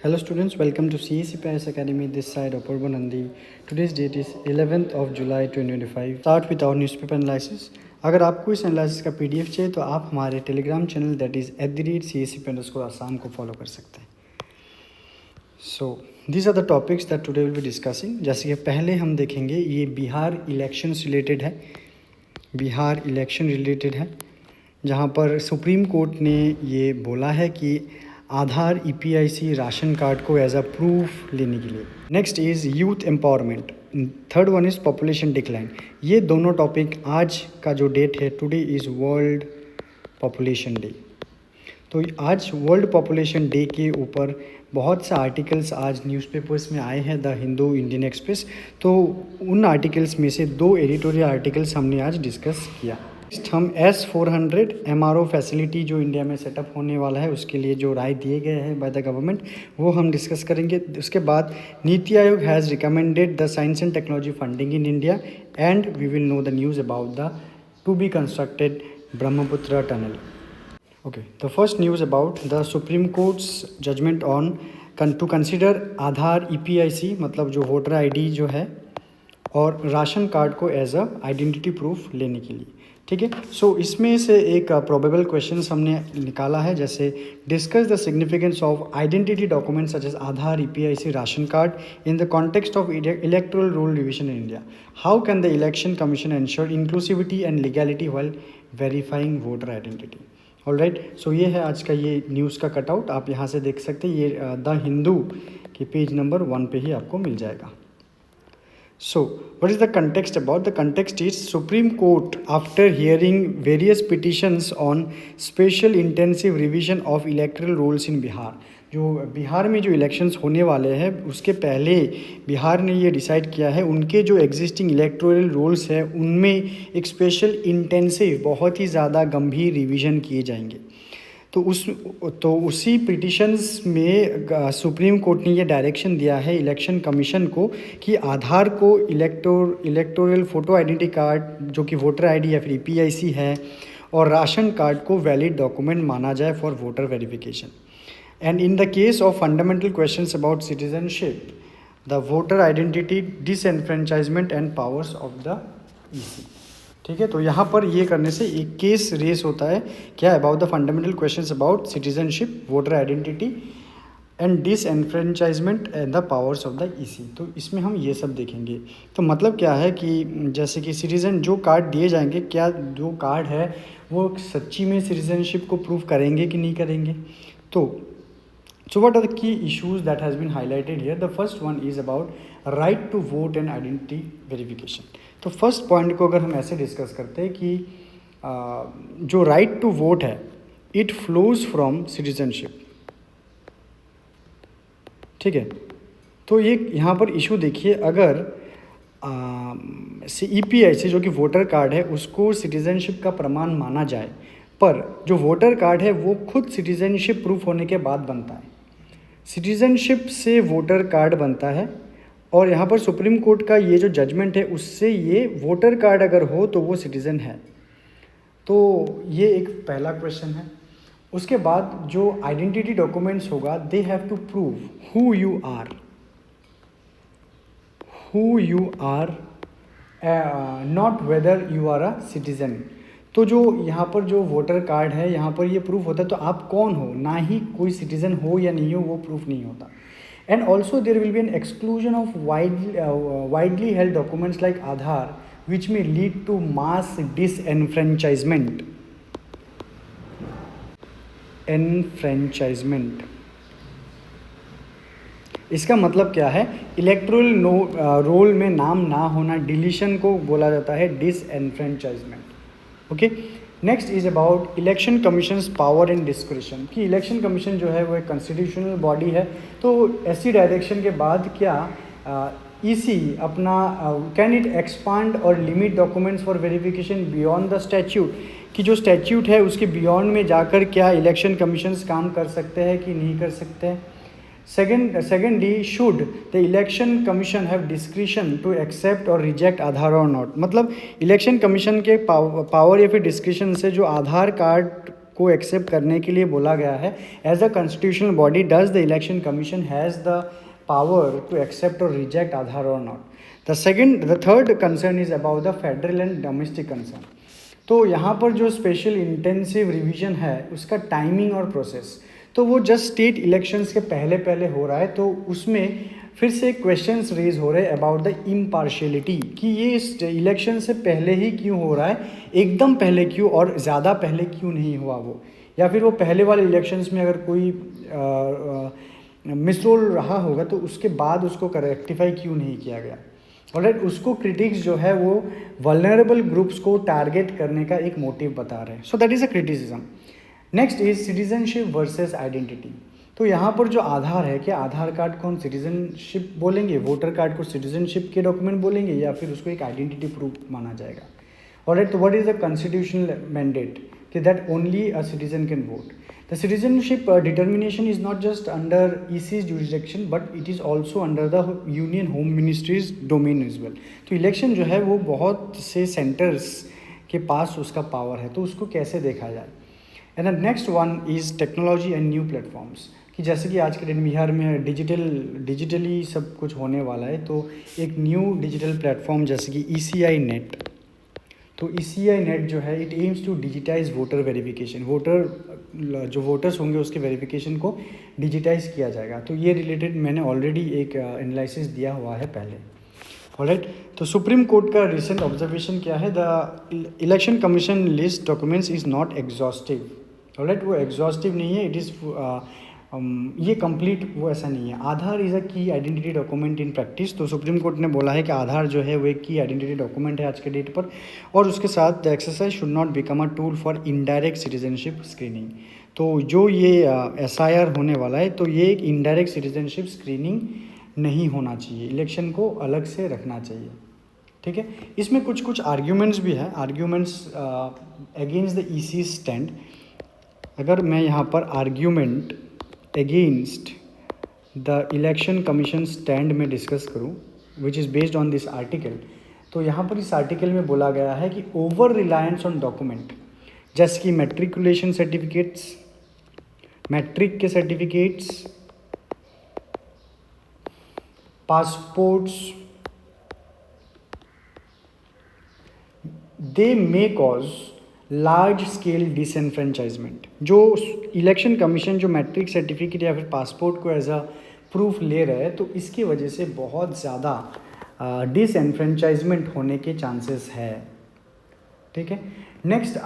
Hello students, welcome to CEC Paris Academy. This side of Purban Nandi. Today's date is 11th of July 2025. Start with our newspaper analysis. अगर आपको इस analysis का PDF चाहिए तो आप हमारे Telegram channel that is @CEC_Assam को follow कर सकते हैं. So these are the topics that today will be discussing. जैसे कि पहले हम देखेंगे ये बिहार इलेक्शंस रिलेटेड है. बिहार इलेक्शन रिलेटेड है जहाँ पर सुप्रीम कोर्ट ने ये बोला है कि आधार EPIC राशन कार्ड को एज अ प्रूफ लेने के लिए. Next is youth empowerment. Third one is population decline. ये दोनों टॉपिक आज का जो डेट है today is world population day. तो आज वर्ल्ड पॉपुलेशन डे के ऊपर बहुत से आर्टिकल्स आज न्यूज़पेपर्स में आए हैं, द हिंदू, इंडियन एक्सप्रेस. तो उन आर्टिकल्स में से 2 एडिटोरियल आर्टिकल्स हमने आज डिस्कस किया. हम S400 MRO फैसिलिटी जो इंडिया में सेटअप होने वाला है उसके लिए जो राय दिए गए हैं बाय द गवर्नमेंट वो हम डिस्कस करेंगे. उसके बाद NITI Aayog has recommended the science and technology funding in India and we will know the news about the to be constructed Brahmaputra tunnel. Okay, the first news about the Supreme Court's judgment on to consider Aadhaar EPIC मतलब जो voter ID जो है और ration card को as a identity proof लेने के लिए. ठीक है. सो इसमें से एक प्रोबेबल क्वेश्चंस हमने निकाला है, जैसे discuss the significance of identity documents such as Aadhaar EPIC ration card in the context of electoral roll revision in India. How can the election commission ensure inclusivity and legality while verifying voter identity. Alright. So ये है आज का ये news का cutout. आप यहाँ से देख सकते हैं. ये द हिंदू के पेज नंबर 1 पे ही आपको मिल जाएगा. So, what is the context about? The context is Supreme Court, after hearing various petitions on special intensive revision of electoral rules in Bihar. जो बिहार में जो इलेक्शंस होने वाले हैं उसके पहले बिहार ने ये डिसाइड किया है उनके जो एग्जिस्टिंग इलेक्टोरल रूल्स है उनमें एक स्पेशल इंटेंसिव बहुत ही ज़्यादा गंभीर रिवीजन किए जाएंगे. तो उसी पिटिशंस में सुप्रीम कोर्ट ने ये डायरेक्शन दिया है इलेक्शन कमीशन को कि आधार को इलेक्टोरल फोटो आइडेंटिटी कार्ड जो कि वोटर आईडी या फिर EPIC है और राशन कार्ड को वैलिड डॉक्यूमेंट माना जाए for voter verification. And in the case of fundamental questions about citizenship, the voter identity, disenfranchisement and powers of the EC. ठीक है. तो यहाँ पर ये करने से एक केस रेस होता है क्या about the fundamental questions about citizenship, voter identity and disenfranchisement and the powers of the EC. तो इसमें हम ये सब देखेंगे. तो मतलब क्या है कि जैसे कि सिटीज़न जो कार्ड दिए जाएंगे, क्या जो कार्ड है वो सच्ची में सिटीजनशिप को प्रूव करेंगे कि नहीं करेंगे. तो so what are the key issues that has been highlighted here? The first one is about right to vote and identity verification. तो फर्स्ट पॉइंट को अगर हम ऐसे डिस्कस करते हैं कि जो राइट टू वोट है इट फ्लोज फ्रॉम सिटीजनशिप. ठीक है. तो ये यहाँ पर इशू देखिए, अगर EPIC जो कि वोटर कार्ड है उसको सिटीजनशिप का प्रमाण माना जाए, पर जो वोटर कार्ड है वो खुद सिटीजनशिप प्रूफ होने के बाद बनता है. सिटीजनशिप से वोटर कार्ड बनता है और यहाँ पर सुप्रीम कोर्ट का ये जो जजमेंट है उससे ये वोटर कार्ड अगर हो तो वो सिटीज़न है. तो ये एक पहला क्वेश्चन है. उसके बाद जो आइडेंटिटी डॉक्यूमेंट्स होगा they have to prove who you are not whether you are a citizen. तो जो यहाँ पर जो वोटर कार्ड है यहाँ पर ये प्रूफ होता है तो आप कौन हो, ना ही कोई सिटीज़न हो या नहीं हो वो प्रूफ नहीं होता. And also there will be an exclusion of widely held documents like Aadhaar, which may lead to mass disenfranchisement. इसका मतलब क्या है? इलेक्टोरल रोल में नाम ना होना, डिलीशन को बोला जाता है disenfranchisement. Okay. Next is about election commission's power and discretion. कि इलेक्शन कमीशन जो है वो एक कॉन्स्टिट्यूशनल बॉडी है. तो ऐसी डायरेक्शन के बाद क्या EC अपना कैन इट एक्सपांड और limit documents for verification beyond the statute, कि जो स्टैट्यूट है उसके बियॉन्ड में जाकर क्या इलेक्शन कमीशंस काम कर सकते हैं कि नहीं कर सकते हैं. Secondly, should the election commission have discretion to accept or reject आधार और नॉट. मतलब इलेक्शन कमीशन के पावर या फिर डिस्क्रिशन से जो आधार कार्ड को एक्सेप्ट करने के लिए बोला गया है। As a constitutional body does the election commission has the power to accept और रिजेक्ट आधार और not. The third concern is about the federal and domestic concern. तो यहाँ पर जो स्पेशल इंटेंसिव रिवीजन है उसका टाइमिंग और प्रोसेस, तो वो जस्ट स्टेट इलेक्शंस के पहले पहले हो रहा है, तो उसमें फिर से क्वेश्चंस रेज हो रहे हैं अबाउट द इम्पार्शियलिटी कि ये इस इलेक्शन से पहले ही क्यों हो रहा है, एकदम पहले क्यों और ज़्यादा पहले क्यों नहीं हुआ वो, या फिर वो पहले वाले इलेक्शंस में अगर कोई मिसरोल रहा होगा तो उसके बाद उसको रेक्टिफाई क्यों नहीं किया गया। ऑलराइट, उसको क्रिटिक्स जो है वो वल्नरेबल ग्रुप्स को टारगेट करने का एक मोटिव बता रहे हैं। So that is a criticism. Next is citizenship versus identity. तो यहाँ पर जो आधार है, क्या आधार कार्ड को हम सिटीजनशिप बोलेंगे, वोटर कार्ड को सिटीजनशिप के डॉक्यूमेंट बोलेंगे, या फिर उसको एक आइडेंटिटी प्रूफ माना जाएगा। ऑलराइट, तो what is the constitutional mandate कि that only a citizen can vote. The citizenship determination is not just under EC's jurisdiction but it is also under the union home ministry's domain as well. तो election जो है वो बहुत से centres के पास उसका power है, तो उसको कैसे देखा जाए। And the next one is technology and new platforms, कि जैसे कि आज के दिन बिहार में डिजिटली सब कुछ होने वाला है, तो एक न्यू डिजिटल प्लेटफॉर्म जैसे कि ECI नेट। तो ECI नेट जो है it aims to digitise voter verification, जो वोटर्स होंगे उसके वेरिफिकेशन को डिजिटाइज किया जाएगा। तो ये रिलेटेड मैंने ऑलरेडी एक एनालिसिस दिया हुआ है पहले। ऑलराइट, तो सुप्रीम कोर्ट का रिसेंट ऑब्जर्वेशन क्या है, the election commission list documents is not exhaustive. Alright, वो एग्जॉस्टिव नहीं है, इट इज़ ये कंप्लीट वो ऐसा नहीं है। आधार इज़ अ की आइडेंटिटी डॉक्यूमेंट इन प्रैक्टिस। तो सुप्रीम कोर्ट ने बोला है कि आधार जो है वो एक की आइडेंटिटी डॉक्यूमेंट है आज के डेट पर, और उसके साथ the exercise should not become a tool for indirect citizenship screening. तो जो ये SIR होने वाला है, तो ये एक इनडायरेक्ट सिटीजनशिप स्क्रीनिंग नहीं होना चाहिए, इलेक्शन को अलग से रखना चाहिए। ठीक है, इसमें कुछ कुछ आर्ग्यूमेंट्स भी हैं, arguments against the EC stand. अगर मैं यहाँ पर argument against the election commission stand में डिस्कस करूँ which is based on this article, तो यहाँ पर इस आर्टिकल में बोला गया है कि ओवर रिलायंस ऑन डॉक्यूमेंट जैसे कि मैट्रिकुलेशन सर्टिफिकेट्स, मैट्रिक के सर्टिफिकेट्स, पासपोर्ट्स, दे मे कॉज लार्ज स्केल डिसएनफ्रेंचाइजमेंट। जो इलेक्शन कमीशन जो मैट्रिक सर्टिफिकेट या फिर पासपोर्ट को एज अ प्रूफ ले रहे हैं, तो इसकी वजह से बहुत ज़्यादा डिसएनफ्रेंचाइजमेंट होने के चांसेस है। ठीक है, नेक्स्ट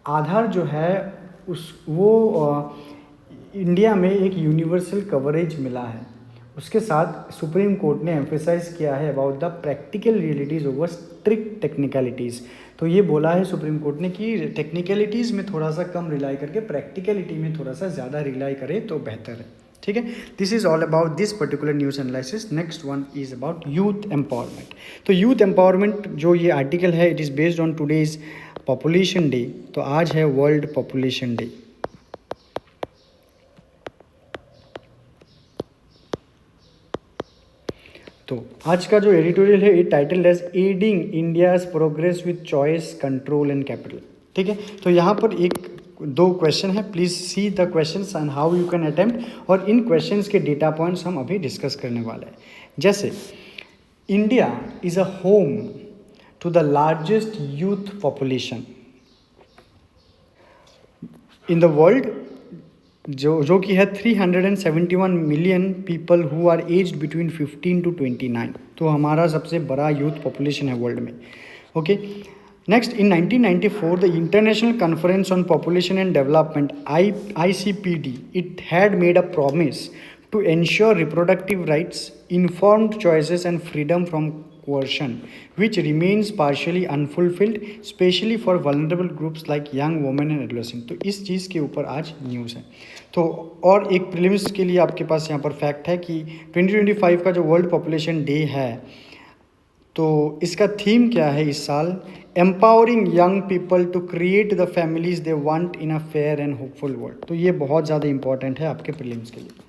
आधार जो है इंडिया में एक यूनिवर्सल कवरेज मिला है। उसके साथ सुप्रीम कोर्ट ने एम्फेसाइज किया है about the practical realities over strict technicalities. तो ये बोला है सुप्रीम कोर्ट ने कि टेक्निकलिटीज़ में थोड़ा सा कम रिलाई करके प्रैक्टिकलिटी में थोड़ा सा ज़्यादा रिलाई करे तो बेहतर है। ठीक है, this is all about this particular news analysis. Next one is about youth empowerment. तो यूथ एम्पावरमेंट जो ये आर्टिकल है it is based on today's population day. तो आज है वर्ल्ड पॉपुलेशन डे। तो आज का जो एडिटोरियल है it title as adding India's progress with choice, control and capital. ठीक है, तो यहाँ पर दो क्वेश्चन है, please see the questions and how you can attempt, और इन क्वेश्चंस के डेटा पॉइंट्स हम अभी डिस्कस करने वाले हैं। जैसे India is a home to the largest youth population in the world, जो कि है 371 million people who are aged between 15 to 29। तो हमारा सबसे बड़ा यूथ पॉपुलेशन है वर्ल्ड में। Okay, next in 1994 the international conference on population and development ICPD it had made a promise to ensure reproductive rights, informed choices and freedom from coercion, which remains partially unfulfilled, especially for vulnerable groups like young women and adolescents। तो इस चीज़ के ऊपर आज news है। तो और एक prelims के लिए आपके पास यहाँ पर फैक्ट है कि 2025 का जो वर्ल्ड पॉपुलेशन डे है, तो इसका थीम क्या है इस साल, empowering young people to create the families they want in a fair and hopeful world. तो ये बहुत ज़्यादा इंपॉर्टेंट है आपके प्रीलिम्स के लिए।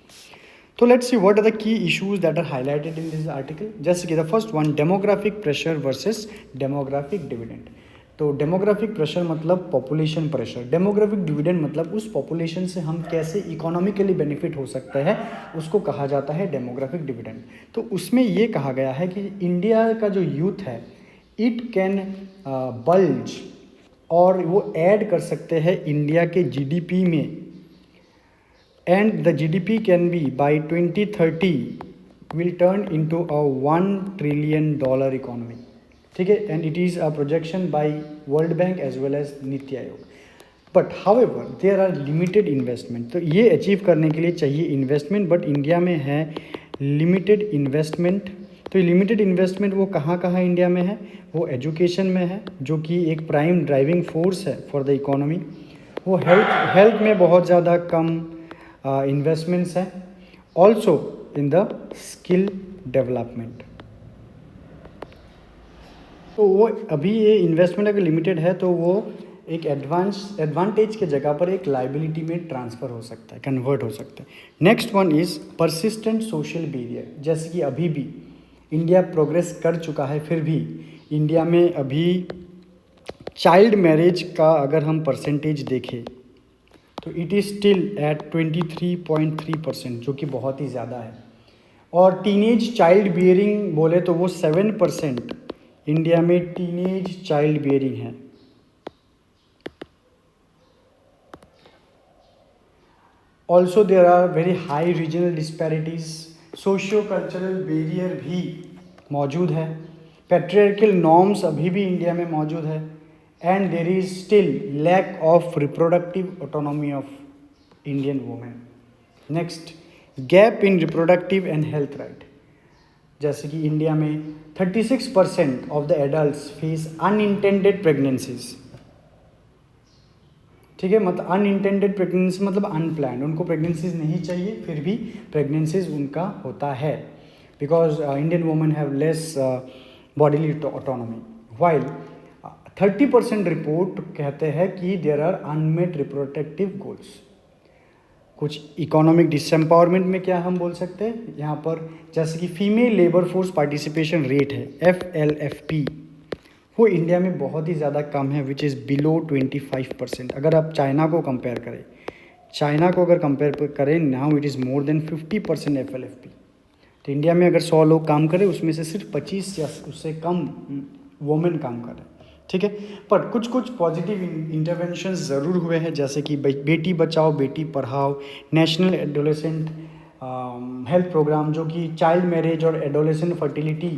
So let's see what are the key issues that are highlighted in this article. जैसे कि the first one, demographic pressure versus demographic dividend। तो डेमोग्राफिक प्रेशर मतलब पॉपुलेशन प्रेशर, डेमोग्राफिक डिविडेंड मतलब उस पॉपुलेशन से हम कैसे इकोनॉमिकली बेनिफिट हो सकते हैं, उसको कहा जाता है डेमोग्राफिक डिविडेंड। तो उसमें ये कहा गया है कि इंडिया का जो यूथ है इट कैन बल्ज, और वो ऐड कर सकते हैं इंडिया के जीडीपी में, and the GDP can be by 2030 will turn into a $1 trillion economy. ठीक है, and it is a projection by World Bank as well as NITI Aayog. But however there are limited investment, तो ये achieve करने के लिए चाहिए investment, but India में है लिमिटेड इन्वेस्टमेंट। तो ये लिमिटेड इन्वेस्टमेंट वो कहाँ कहाँ इंडिया में है, वो एजुकेशन में है जो कि एक प्राइम ड्राइविंग फोर्स है फॉर द इकोनॉमी। वो हेल्थ में बहुत ज़्यादा कम इन्वेस्टमेंट्स हैं, also in the skill development. तो वो अभी ये इन्वेस्टमेंट अगर लिमिटेड है तो वो एक एडवांटेज के जगह पर एक लाइबिलिटी में ट्रांसफ़र हो सकता है, कन्वर्ट हो सकता है। Next one is persistent social barrier. जैसे कि अभी भी इंडिया प्रोग्रेस कर चुका है, फिर भी इंडिया में अभी चाइल्ड मैरिज का अगर हम परसेंटेज देखें तो इट इज़ स्टिल एट 23.3%, जो कि बहुत ही ज़्यादा है। और टीनेज चाइल्ड बियरिंग बोले तो वो 7% इंडिया में टीनेज चाइल्ड बियरिंग है। Also there are very high regional disparities, socio cultural barrier भी मौजूद है, पैट्रियार्कल नॉर्म्स अभी भी इंडिया में मौजूद है, and there is still lack of reproductive autonomy of Indian women. Next, gap in reproductive and health right. जैसे कि इंडिया में 36% of the adults face unintended pregnancies. ठीक है, मतलब अनइंटेंडेड प्रेगनेंसी मतलब अनप्लान्ड, उनको प्रेगनेंसीज नहीं चाहिए फिर भी प्रेगनेंसीज उनका होता है, because Indian women have less bodily autonomy. While 30% report कहते हैं कि there are unmet reproductive goals. कुछ इकोनॉमिक डिसएम्पावरमेंट में क्या हम बोल सकते हैं यहाँ पर, जैसे कि female labour force participation rate है FLFP, वो इंडिया में बहुत ही ज़्यादा कम है, विच इज़ बिलो 25%। अगर आप चाइना को कंपेयर करें, चाइना को अगर कंपेयर करें now it is more than 50% FLFP। तो इंडिया में अगर 100 लोग काम करें उसमें से सिर्फ 25 या उससे कम वुमेन काम कर रहे हैं। ठीक है, पर कुछ कुछ पॉजिटिव इंटरवेंशन ज़रूर हुए हैं, जैसे कि Beti Bachao Beti Padhao, national adolescent health programme जो कि चाइल्ड मैरिज और एडोलेसेंट फर्टिलिटी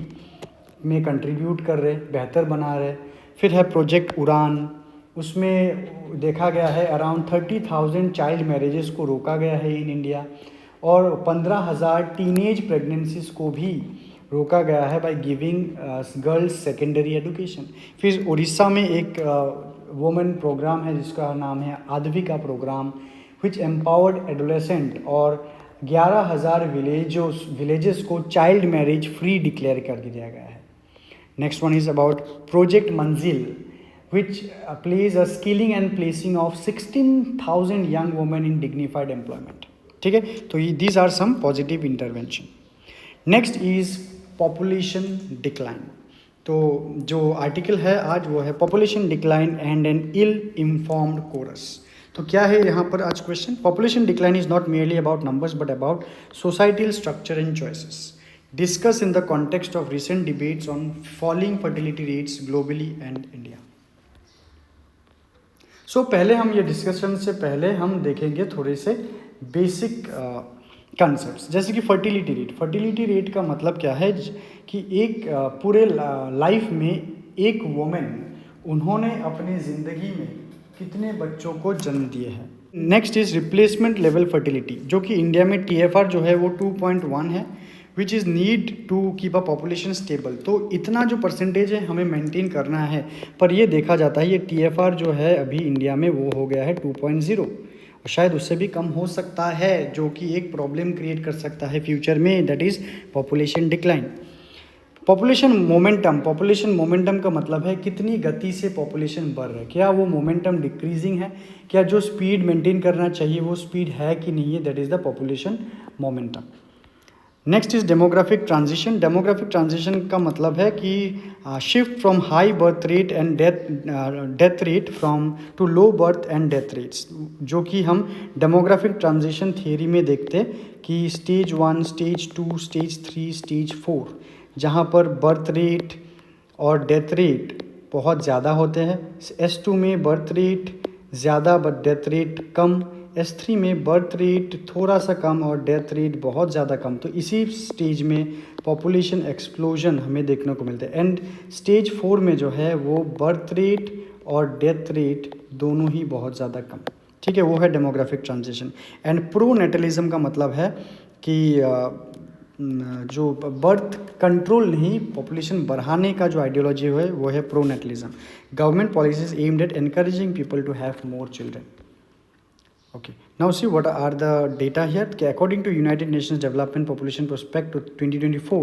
में कंट्रीब्यूट कर रहे, बेहतर बना रहे। फिर है प्रोजेक्ट उड़ान, उसमें देखा गया है अराउंड 30,000 चाइल्ड मैरिजेस को रोका गया है इन इंडिया, और 15,000 टीनेज प्रेगनेंसीज को भी रोका गया है by giving girls secondary education. फिर उड़ीसा में एक वुमेन प्रोग्राम है जिसका नाम है आद्विका प्रोग्राम, विच एम्पावर्ड एडोलेसेंट, और 11,000 विलेजेस को चाइल्ड मैरिज फ्री डिक्लेयर कर दिया गया है। Next one is about project मंजिल, which plays a skilling and placing of 16,000 young women in dignified employment। ठीक है, तो ये these are some positive intervention। Next is population decline. तो जो आर्टिकल है आज वो है population decline and an ill informed chorus. तो क्या है यहाँ पर आज question, population decline is not merely about numbers but about societal structure and choices, discuss in the context of recent debates on falling fertility rates globally and India. So पहले हम ये discussion से पहले हम देखेंगे थोड़े से बेसिक कंसेप्ट्स, जैसे कि फर्टिलिटी रेट का मतलब क्या है कि एक पूरे लाइफ में एक वुमेन उन्होंने अपनी ज़िंदगी में कितने बच्चों को जन्म दिए हैं। Next is replacement level fertility, जो कि इंडिया में TFR जो है वो 2.1 है, which is need to keep a population stable. तो इतना जो परसेंटेज है हमें मेंटेन करना है, पर ये देखा जाता है ये TFR जो है अभी इंडिया में वो हो गया है 2.0, और शायद उससे भी कम हो सकता है, जो कि एक प्रॉब्लम क्रिएट कर सकता है फ्यूचर में, that is population decline. Population momentum का मतलब है कितनी गति से पॉपुलेशन बढ़ रहा है, क्या वो मोमेंटम डिक्रीजिंग है, क्या जो स्पीड मेंटेन करना चाहिए वो स्पीड है कि नहीं है, that is the population momentum. Next is demographic transition. Demographic transition का मतलब है कि shift from high birth rate and death rate from to low birth and death rates, जो कि हम डेमोग्राफिक ट्रांजिशन थियरी में देखते हैं कि स्टेज 1, स्टेज 2, स्टेज 3, स्टेज 4, जहाँ पर बर्थ रेट और डेथ रेट बहुत ज़्यादा होते हैं। S2 में बर्थ रेट ज़्यादा but death rate come, S3 में बर्थ रेट थोड़ा सा कम और डेथ रेट बहुत ज़्यादा कम। तो इसी स्टेज में पॉपुलेशन एक्सप्लोजन हमें देखने को मिलता है। एंड स्टेज 4 में जो है वो बर्थ रेट और डेथ रेट दोनों ही बहुत ज़्यादा कम। ठीक है, वो है डेमोग्राफिक ट्रांजिशन। एंड प्रोनेटलिज्म का मतलब है कि जो बर्थ कंट्रोल नहीं, पॉपुलेशन बढ़ाने का जो आइडियोलॉजी है वो है pronatalism. Government policies aimed at encouraging people to have more children. Okay, now see what are the data here. According to United Nations Development Population Prospect to 2024,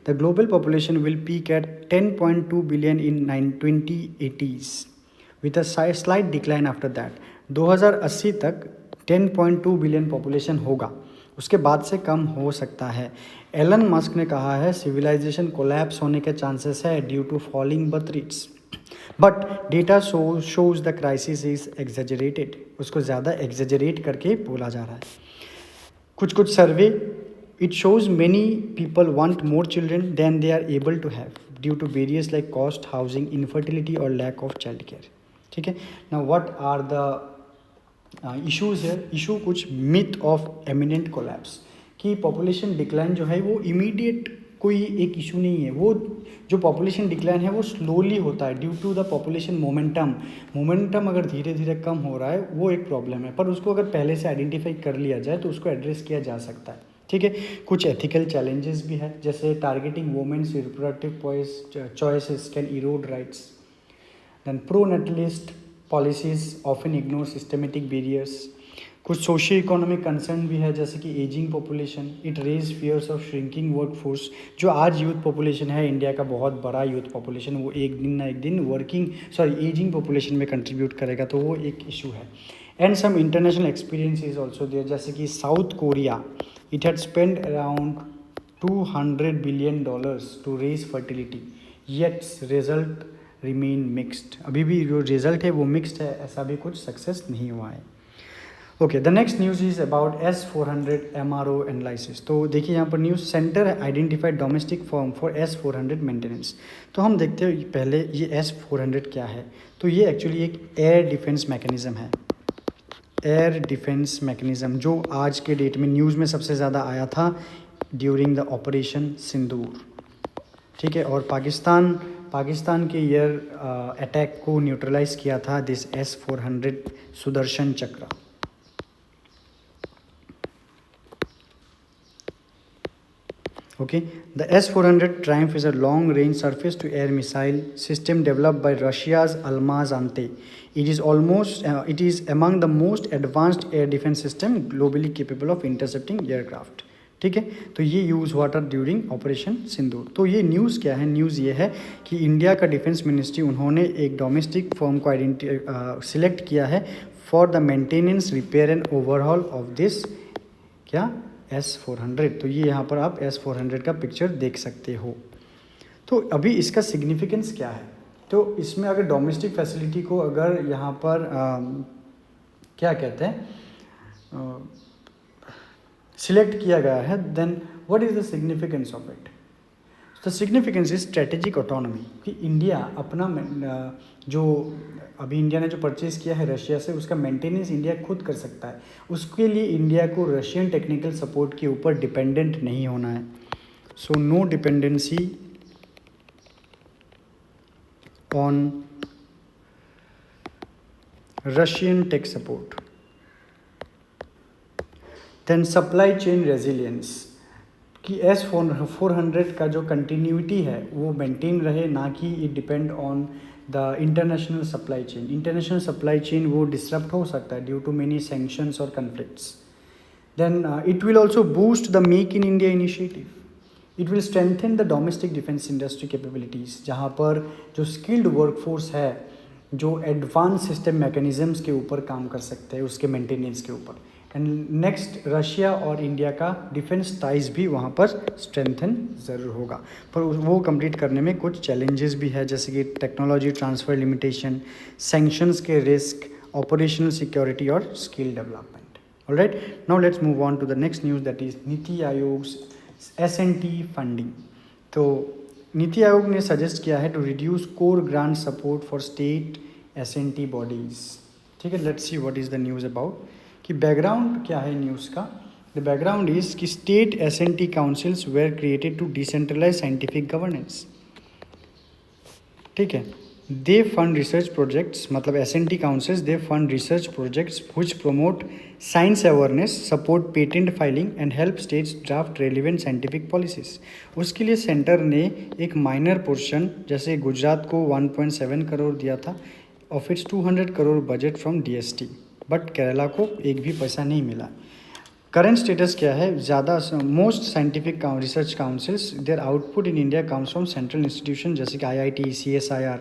the global population will peak at 10.2 billion in 2080s, with a slight decline after that. 2080 तक 10.2 billion population होगा, उसके बाद से कम हो सकता है। Elon Musk ने कहा है सिविलाइजेशन कोलैप्स होने के चांसेस है due to falling birth rates, but data shows the crisis is exaggerated. उसको ज़्यादा एग्जेजरेट करके बोला जा रहा है। कुछ survey it shows many people want more children than they are able to have due to various like cost, housing, infertility और lack of child care. ठीक है, now what are the issues है। इशू कुछ myth of imminent collapse, कि population decline जो है वो immediate कोई एक इशू नहीं है। वो जो पॉपुलेशन डिक्लाइन है वो स्लोली होता है due to the population momentum अगर धीरे धीरे कम हो रहा है वो एक प्रॉब्लम है, पर उसको अगर पहले से आइडेंटिफाई कर लिया जाए तो उसको एड्रेस किया जा सकता है। ठीक है, कुछ एथिकल चैलेंजेस भी है, जैसे targeting women's reproductive choices can erode rights. Then pronatalist policies often ignore systematic barriers. कुछ सोशियो इकोनॉमिक कंसर्न भी है, जैसे कि ageing population, it raise fears of shrinking work force. जो आज यूथ पॉपुलेशन है इंडिया का, बहुत बड़ा यूथ पॉपुलेशन, वो एक दिन ना एक दिन एजिंग पॉपुलेशन में कंट्रीब्यूट करेगा, तो वो एक इशू है। And some international experience is also there, जैसे कि South Korea, it had spend around $200 billion to raise fertility, yet result remain mixed. अभी भी जो रिजल्ट है वो मिक्स्ड है, ऐसा भी कुछ सक्सेस नहीं हुआ है। Okay, the next news is about S400 MRO analysis. तो देखिए यहाँ पर news, centre identified domestic firm for S400 maintenance. तो हम देखते हैं पहले ये S400 क्या है। तो ये एक्चुअली एक एयर डिफेंस मैकेनिज़्म है। एयर डिफेंस मैकेनिज़्म जो आज के डेट में न्यूज़ में सबसे ज़्यादा आया था ड्यूरिंग द ऑपरेशन सिंदूर। ठीक है, और पाकिस्तान के एयर अटैक को न्यूट्रलाइज किया था दिस S400 सुदर्शन चक्र। Okay, the S400 Triumph is a long-range surface-to-air missile system developed by Russia's Almaz Ante. It is among the most advanced air defense system globally capable of intercepting aircraft. ठीक है, तो ये use हुआ था during operation सिंदूर। तो ये news क्या है? न्यूज़ ये है कि इंडिया का डिफेंस मिनिस्ट्री उन्होंने एक डोमेस्टिक फर्म को सिलेक्ट किया है for the maintenance, repair and overhaul of this क्या S400। तो ये यहाँ पर आप S400 का पिक्चर देख सकते हो। तो अभी इसका सिग्निफिकेंस क्या है? तो इसमें अगर डोमेस्टिक फैसिलिटी को अगर यहाँ पर क्या कहते हैं सिलेक्ट किया गया है, then what is the significance of it? The significance is strategic autonomy, कि इंडिया अपना जो अभी इंडिया ने जो परचेज़ किया है रशिया से, उसका मेंटेनेंस इंडिया खुद कर सकता है। उसके लिए इंडिया को रशियन टेक्निकल सपोर्ट के ऊपर डिपेंडेंट नहीं होना है। So no dependency on Russian tech support. Then supply chain resilience, कि S400 का जो कंटिन्यूटी है वो मेंटेन रहे, ना कि it depend on the international supply chain. International supply chain वो डिसरप्ट हो सकता है ड्यू टू मेनी सैंक्शंस और conflicts. Then it will also boost the make in India initiative. It will strengthen the domestic defence industry capabilities, जहाँ पर जो skilled workforce है जो एडवांस सिस्टम मैकेनिज़म्स के ऊपर काम कर सकते हैं, उसके मेंटेनेंस के ऊपर। एंड नेक्स्ट रशिया और इंडिया का डिफेंस टाइज भी वहाँ पर स्ट्रेंथन ज़रूर होगा, पर वो कंप्लीट करने में कुछ चैलेंजेस भी है, जैसे कि टेक्नोलॉजी ट्रांसफ़र लिमिटेशन, सैंक्शंस के रिस्क, ऑपरेशनल सिक्योरिटी और skill development. Alright, now let's move on to the next news, that is Niti Aayog S&T funding. तो नीति आयोग ने सजेस्ट किया है to reduce core grant support for state S&T bodies. ठीक है, let's see what is the news about, कि background क्या है news का। द बैकग्राउंड इज़ कि state S&T councils were created to decentralise scientific governance. ठीक है, दे फंड रिसर्च प्रोजेक्ट्स, मतलब S&T councils they fund research projects which promote science awareness, support patent filing and help states draft relevant scientific policies. उसके लिए centre ने एक minor portion, जैसे गुजरात को 1.7 करोड़ दिया था of its 200 crore budget from DST, but Kerala को एक भी पैसा नहीं मिला। करंट स्टेटस क्या है, ज़्यादा most scientific research councils their output in India comes from central institution जैसे कि IIT, CSIR,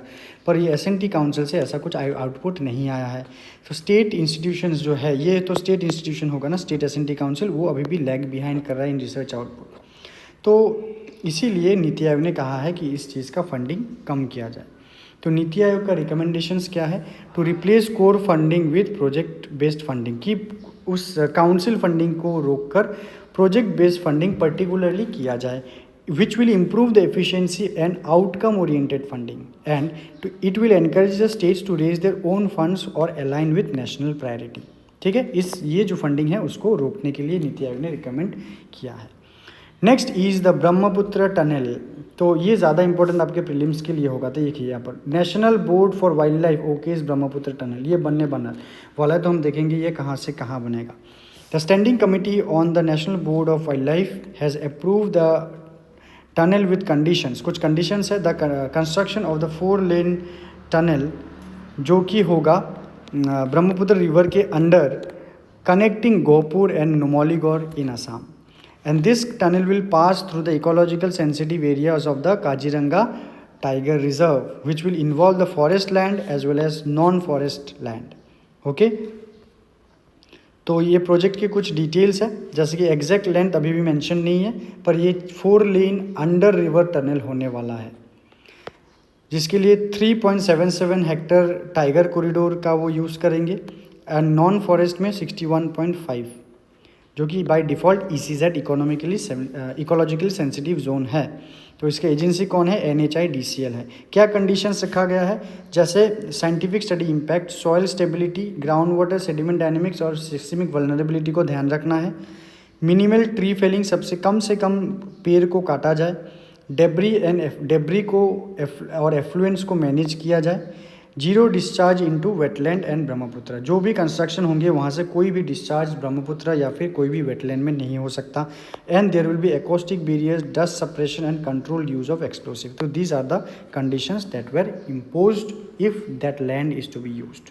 पर ये S&T काउंसिल से ऐसा कुछ आउटपुट नहीं आया है। तो स्टेट इंस्टीट्यूशंस जो है, ये तो स्टेट इंस्टीट्यूशन होगा ना, स्टेट S&T काउंसिल, वो अभी भी लैग बिहाइंड कर रहा है इन रिसर्च आउटपुट। तो इसीलिए नीति आयोग ने कहा है कि इस चीज़ का फंडिंग कम किया जाए। तो नीति आयोग का रिकमेंडेशंस क्या है, to replace core funding with project based funding, कि उस काउंसिल फंडिंग को रोककर प्रोजेक्ट बेस्ड फंडिंग पर्टिकुलरली किया जाए, which will improve the efficiency and outcome oriented funding and it will encourage the states to raise their own funds और align with national priority. ठीक है, ये जो फंडिंग है उसको रोकने के लिए नीति आयोग ने रिकमेंड किया है। Next is the Brahmaputra tunnel. तो ये ज़्यादा इंपॉर्टेंट आपके प्रीलिम्स के लिए होगा। तो देखिए यहाँ पर national board for wild life okays Brahmaputra tunnel, ये बनने वाला है, तो हम देखेंगे ये कहाँ से कहाँ बनेगा। The standing committee on the national board of wild life has approve the tunnel with conditions. कुछ कंडीशंस है, the construction of the 4 lane tunnel जो कि होगा ब्रह्मपुत्र रिवर के under, connecting Gohpur and Numaligarh in Assam. And this tunnel will pass through the ecological sensitive areas of the Kaziranga Tiger Reserve, which will involve the forest land as well as non-forest land. Okay? तो ये project के कुछ details है, जैसे कि exact length अभी भी mention नहीं है, पर ये 4 लेन अंडर रिवर टनल होने वाला है, जिसके लिए 3.77 हेक्टर टाइगर कॉरिडोर का वो यूज़ करेंगे एंड नॉन फॉरेस्ट में 61.5, जो कि by default ECZ ecological sensitive zone है। तो इसके एजेंसी कौन है, NHIDCL है। क्या कंडीशंस रखा गया है, जैसे scientific study impact, soil stability, ground water sediment dynamics और सिस्टमिक वल्नरेबिलिटी को ध्यान रखना है। मिनिमल ट्री फेलिंग, सबसे कम पेड़ को काटा जाए। डेब्री को और एफ्लुएंस को मैनेज किया जाए। Zero discharge into wetland and Brahmaputra, जो भी कंस्ट्रक्शन होंगे वहाँ से कोई भी डिस्चार्ज ब्रह्मपुत्र या फिर कोई भी वेटलैंड में नहीं हो सकता। And there will be acoustic barriers, dust suppression and controlled use of explosive. तो these are the conditions that were imposed if that land is to be used.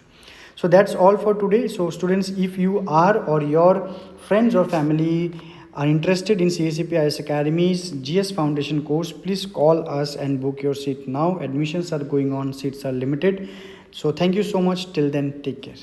So that's all for today. So students, if you are or your friends or family are interested in CACP IAS Academy's GS Foundation course, please call us and book your seat now. Admissions are going on, seats are limited. So thank you so much. Till then, take care.